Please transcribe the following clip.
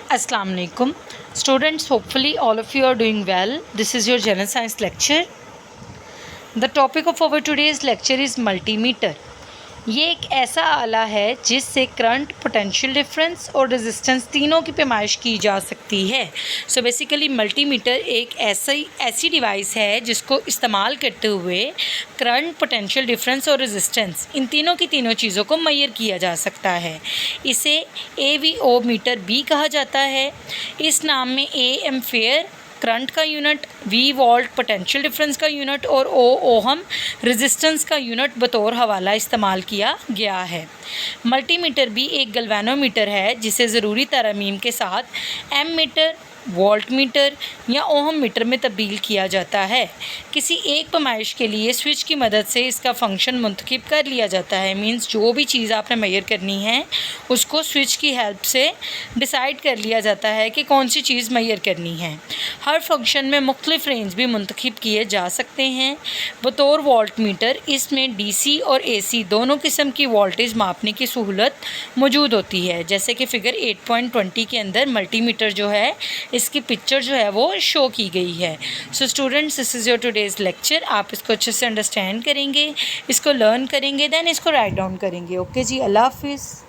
Assalamu alaikum. Students, hopefully all of you are doing well. This is your general science lecture. The topic of our today's lecture is multimeter. ये एक ऐसा आला है जिससे current, potential difference और resistance तीनों की पैमाइश की जा सकती है। सो बेसिकली मल्टीमीटर एक ऐसी डिवाइस है जिसको इस्तेमाल करते हुए करंट, पोटेंशियल डिफरेंस और रेजिस्टेंस इन तीनों की तीनों चीज़ों को मेजर किया जा सकता है। इसे AVO मीटर भी कहा जाता है। इस नाम में A एम्पेयर करंट का unit, V volt potential difference का यूनिट और O ओहम रेजिस्टेंस का यूनिट बतौर हवाला इस्तेमाल किया गया है। मल्टीमीटर भी एक गैल्वेनोमीटर है जिसे ज़रूरी तरमीम के साथ एम मीटर, वोल्ट मीटर या ओहम मीटर में तब्दील किया जाता है। किसी एक पैमाइश के लिए स्विच की मदद से इसका फंक्शन मुंतखब कर लिया जाता है। मींस जो भी चीज़ आपने मेजर करनी है उसको स्विच की हेल्प से डिसाइड कर लिया जाता है कि कौन सी चीज़ मेजर करनी है। हर फंक्शन में मुख्तलिफ रेंज भी मुंतखब किए जा सकते हैं। बतौर वोल्ट मीटर इसमें DC और AC दोनों किस्म की वोल्टेज मापने की सहूलत मौजूद होती है। जैसे कि फिगर 8.20 के अंदर मल्टीमीटर जो है इसकी पिक्चर जो है वो शो की गई है। So students, this is your today's lecture. आप इसको अच्छे से अंडरस्टैंड करेंगे, इसको लर्न करेंगे, देन इसको राइट डाउन करेंगे। ओके जी, अल्लाह हाफिज़।